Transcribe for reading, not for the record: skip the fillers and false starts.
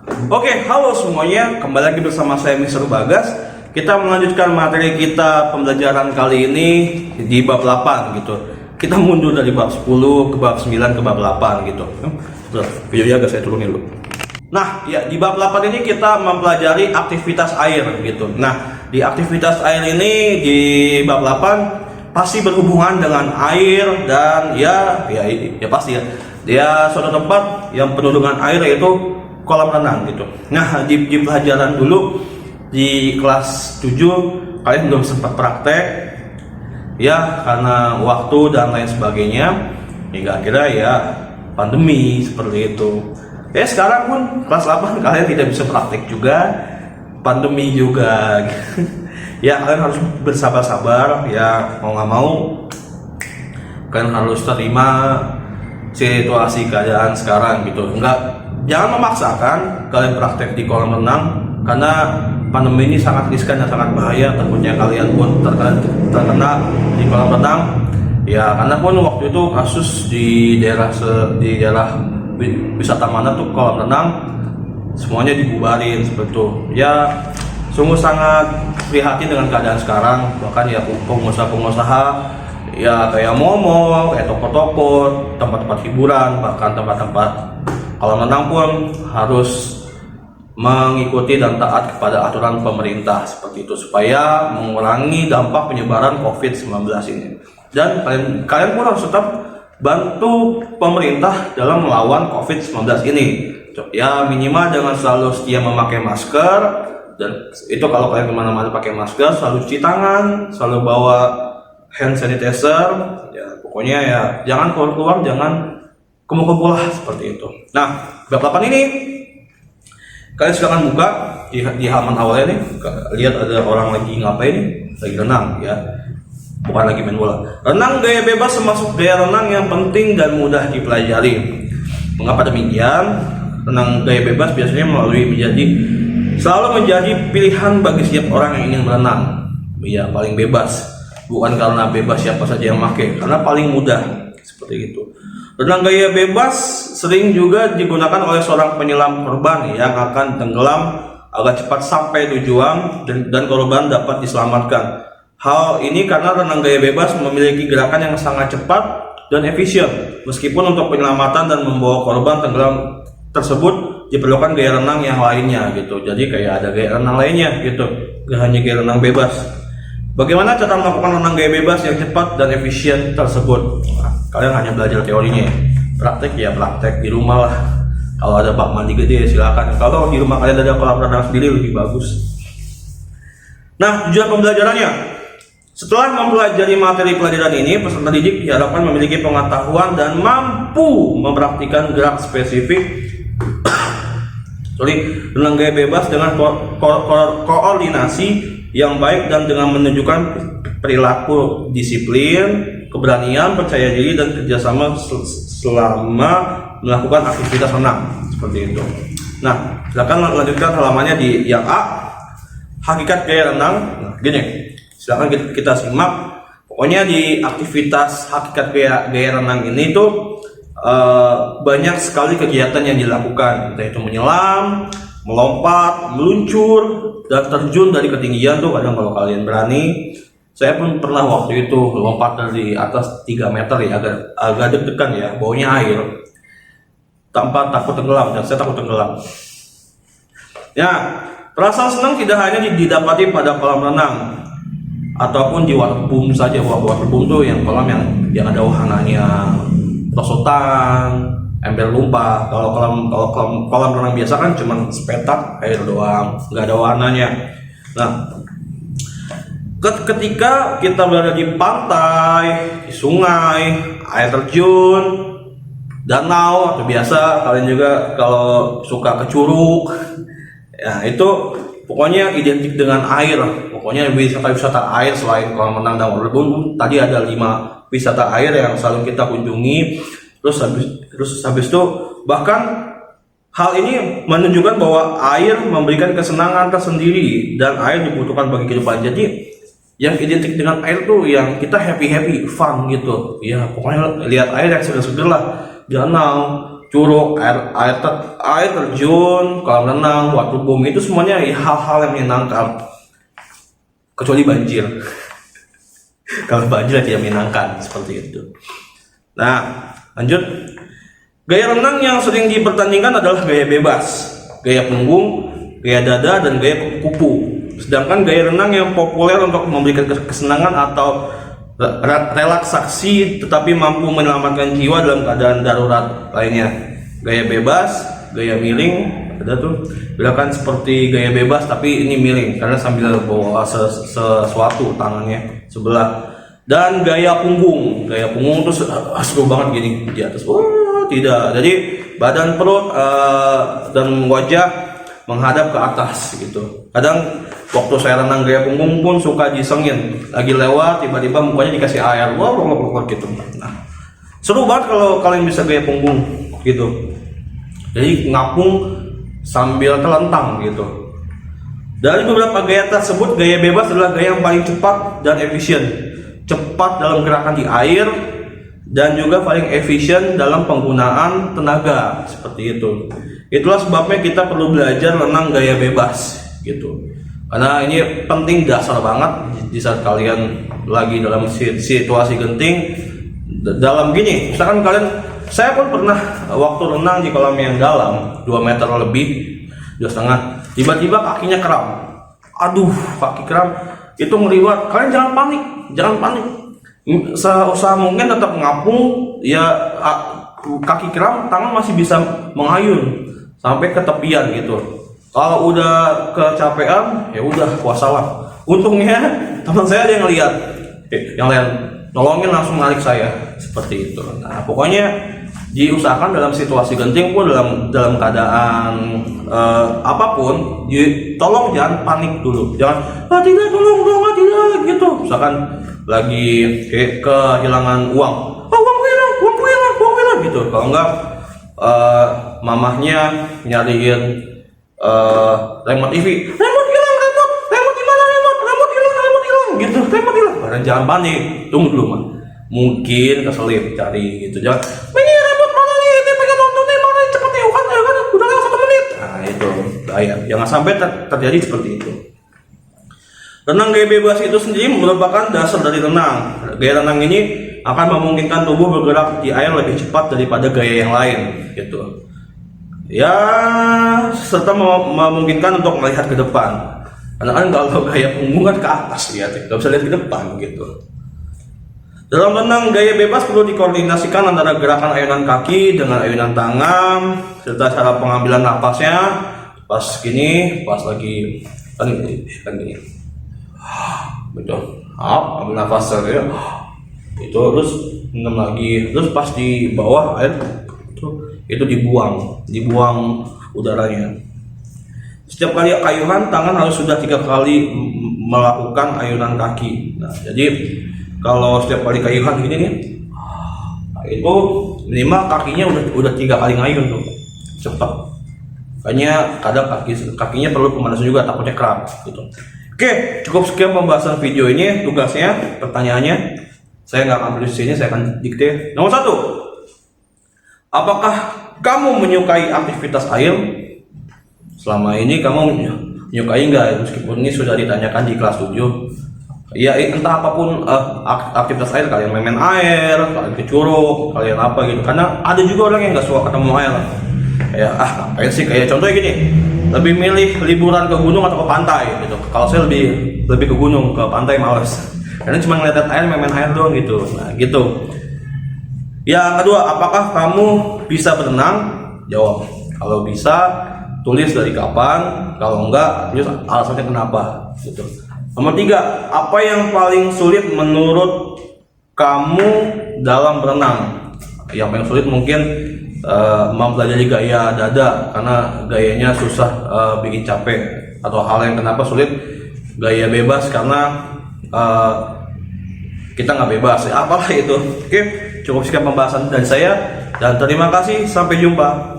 Oke, halo semuanya, kembali lagi bersama saya Mr. Bagas. Kita melanjutkan materi kita pembelajaran kali ini di bab 8 gitu. Kita mundur dari bab 10 ke bab 9 ke bab 8 gitu. Videonya agak saya turunin dulu. Nah, ya di bab 8 ini kita mempelajari aktivitas air gitu. Nah, di aktivitas air ini di bab 8 pasti berhubungan dengan air dan ya pasti ya. Dia suatu tempat yang penuh dengan air, yaitu kolam renang gitu. Nah, di pelajaran dulu di kelas 7 kalian belum sempat praktek ya, karena waktu dan lain sebagainya, hingga akhirnya ya pandemi seperti itu. Ya sekarang pun kelas 8 kalian tidak bisa praktek juga, pandemi juga. Ya kalian harus bersabar-sabar ya, mau nggak mau kalian harus terima situasi keadaan sekarang gitu. Jangan memaksakan kalian praktek di kolam renang, karena pandemi ini sangat riskan dan sangat bahaya. Takutnya kalian pun terkena di kolam renang ya, karena pun waktu itu kasus di daerah wisata mana tuh kolam renang semuanya dibubarin seperti itu ya. Sungguh sangat prihatin dengan keadaan sekarang. Bahkan ya pengusaha-pengusaha ya, kayak mall, kayak toko-toko, tempat-tempat hiburan, bahkan tempat-tempat kolam renang pun harus mengikuti dan taat kepada aturan pemerintah seperti itu, supaya mengurangi dampak penyebaran COVID-19 ini. Dan kalian pun harus tetap bantu pemerintah dalam melawan COVID-19 ini. Ya minimal dengan selalu setia memakai masker, dan itu kalau kalian kemana-mana pakai masker, selalu cuci tangan, selalu bawa hand sanitizer. Ya pokoknya ya jangan keluar, jangan kumpul-kumpul lah seperti itu. Nah, bab 8 ini kalian silakan buka di halaman awalnya nih. Lihat ada orang lagi ngapain nih? Lagi renang ya. Bukan lagi main bola. Renang gaya bebas termasuk gaya renang yang penting dan mudah dipelajari. Mengapa demikian? Renang gaya bebas biasanya selalu menjadi pilihan bagi setiap orang yang ingin berenang. Ya, paling bebas. Bukan karena bebas siapa saja yang pakai, karena paling mudah seperti itu. Renang gaya bebas sering juga digunakan oleh seorang penyelam korban yang akan tenggelam agar cepat sampai tujuan dan korban dapat diselamatkan. Hal ini karena renang gaya bebas memiliki gerakan yang sangat cepat dan efisien. Meskipun untuk penyelamatan dan membawa korban tenggelam tersebut diperlukan gaya renang yang lainnya gitu. Jadi kayak ada gaya renang lainnya gitu, gak hanya gaya renang bebas. Bagaimana cara melakukan renang gaya bebas yang cepat dan efisien tersebut? Nah, kalian hanya belajar teorinya, praktek ya praktek di rumah lah. Kalau ada bak mandi gede silakan. Kalau di rumah kalian ada kolam renang sendiri lebih bagus. Nah, tujuan pembelajarannya, setelah mempelajari materi pelajaran ini, peserta didik diharapkan memiliki pengetahuan dan mampu mempraktikkan gerak spesifik renang gaya bebas dengan koordinasi yang baik dan dengan menunjukkan perilaku disiplin, keberanian, percaya diri, dan kerjasama selama melakukan aktivitas renang seperti itu. Nah, silakan lanjutkan halamannya di yang A, hakikat gaya renang. Nah, gini, silakan kita simak. Pokoknya di aktivitas hakikat gaya renang ini tuh banyak sekali kegiatan yang dilakukan, entah itu menyelam, melompat, meluncur, dan terjun dari ketinggian tuh. Kadang kalau kalian berani, saya pun pernah waktu itu lompat dari atas 3 meter ya, agak deg-degan ya, baunya air, tanpa takut tenggelam, dan saya takut tenggelam. Ya, perasaan senang tidak hanya didapati pada kolam renang ataupun di waterboom saja. Waterboom tuh yang kolam yang ada wahananya, perosotan, ember lumpah. Kalau kolam renang biasa kan cuma sepetak air doang, nggak ada warnanya. Nah, ketika kita berada di pantai, di sungai, air terjun, danau, atau biasa kalian juga kalau suka ke curug, ya itu pokoknya identik dengan air. Pokoknya wisata air selain kolam renang dan waterboom, tadi ada 5 wisata air yang selalu kita kunjungi. Terus habis itu bahkan hal ini menunjukkan bahwa air memberikan kesenangan tersendiri dan air dibutuhkan bagi kehidupan. Jadi yang identik dengan air tuh yang kita happy fun gitu ya. Pokoknya lihat air yang seger-seger lah, danau, curug, air terjun, kolam renang, waterboom, itu semuanya hal-hal yang menyenangkan. Kecuali banjir. Kalau banjir tidak menyenangkan seperti itu. Nah, lanjut. Gaya renang yang sering dipertandingkan adalah gaya bebas, gaya punggung, gaya dada, dan gaya kupu. Sedangkan gaya renang yang populer untuk memberikan kesenangan atau relaksasi tetapi mampu menyelamatkan jiwa dalam keadaan darurat lainnya. Gaya bebas, gaya miring, ada tuh gerakan seperti gaya bebas tapi ini miring karena sambil bawa sesuatu tangannya sebelah. Dan gaya punggung tuh seru banget gini di atas. Tidak, jadi badan, perut, dan wajah menghadap ke atas gitu. Kadang waktu saya renang gaya punggung pun suka disengin, lagi lewat tiba-tiba mukanya dikasih air, gitu. Nah, seru banget kalau kalian bisa gaya punggung gitu. Jadi ngapung sambil telentang gitu. Dari beberapa gaya tersebut, gaya bebas adalah gaya yang paling cepat dan efisien. Cepat dalam gerakan di air dan juga paling efisien dalam penggunaan tenaga, seperti itu. Itulah sebabnya kita perlu belajar renang gaya bebas gitu. Karena ini penting, dasar banget di saat kalian lagi dalam situasi genting. Dalam gini, misalkan saya pun pernah waktu renang di kolam yang dalam 2 meter lebih, 2,5, tiba-tiba kakinya kram. Aduh, kaki kram itu ngeliwat. Kalian jangan panik. Seusaha mungkin tetap ngapung ya, kaki kram, tangan masih bisa mengayun sampai ke tepian gitu. Kalau udah kecapean ya udah wassalam. Untungnya teman saya ada yang ngeliat, yang lain nolongin, langsung narik saya seperti itu. Nah, pokoknya diusahakan dalam situasi genting pun, dalam keadaan apapun, tolong jangan panik dulu, jangan tidak, tolong tidak gitu. Misalkan lagi kehilangan uang, uang hilang gitu. Kalau enggak mamahnya nyariin remote TV, remote hilang gitu, remote hilang. Karena jangan panik, tunggu dulu mah, mungkin keselip cari gitu, jangan ini remote mana nih, ini pengen nonton nih, mana cepet nih, kan udah lewat 1 menit. Nah itu bahaya, jangan sampai terjadi seperti itu. Renang gaya bebas itu sendiri merupakan dasar dari renang. Gaya renang ini akan memungkinkan tubuh bergerak di air lebih cepat daripada gaya yang lain gitu. Ya, serta memungkinkan untuk melihat ke depan. Karena kan kalau gaya punggung kan ke atas, lihat, nggak bisa lihat ke depan gitu. Dalam renang gaya bebas perlu dikoordinasikan antara gerakan ayunan kaki dengan ayunan tangan, serta cara pengambilan napasnya. Pas gini, pas lagi kan gini. Betul. Ambil nafas saya. Itu terus minum lagi. Terus pas di bawah air itu dibuang udaranya. Setiap kali ayunan tangan harus sudah 3 kali melakukan ayunan kaki. Nah, jadi kalau setiap kali ayunan gini nih, itu minimal kakinya udah 3 kali ngayun tuh, cepat. Makanya kadang kakinya perlu pemanasan juga, takutnya kram gitu. Oke, cukup sekian pembahasan video ini. Tugasnya, pertanyaannya, saya nggak akan tulis di sini, saya akan dikte. Nomor 1, apakah kamu menyukai aktivitas air? Selama ini kamu menyukai nggak? Meskipun ini sudah ditanyakan di kelas 7. Ya entah apapun aktivitas air, kalian main air, kalian ke curug, kalian apa gitu. Karena ada juga orang yang nggak suka ketemu air. Kayak ngapain sih? Kayak contohnya gini, lebih milih liburan ke gunung atau ke pantai gitu. Kalau saya lebih ke gunung, ke pantai males. Karena cuma ngeliat air, main air doang gitu. Nah gitu. Yang kedua, apakah kamu bisa berenang? Jawab. Kalau bisa, tulis dari kapan. Kalau enggak, tulis alasannya kenapa gitu. Nomor 3, apa yang paling sulit menurut kamu dalam berenang? Yang paling sulit mungkin mempelajari gaya dada, karena gayanya susah, bikin capek. Atau hal yang kenapa sulit gaya bebas, karena kita nggak bebas, apalah itu. Oke, cukup sekian pembahasan dari saya, dan terima kasih, sampai jumpa.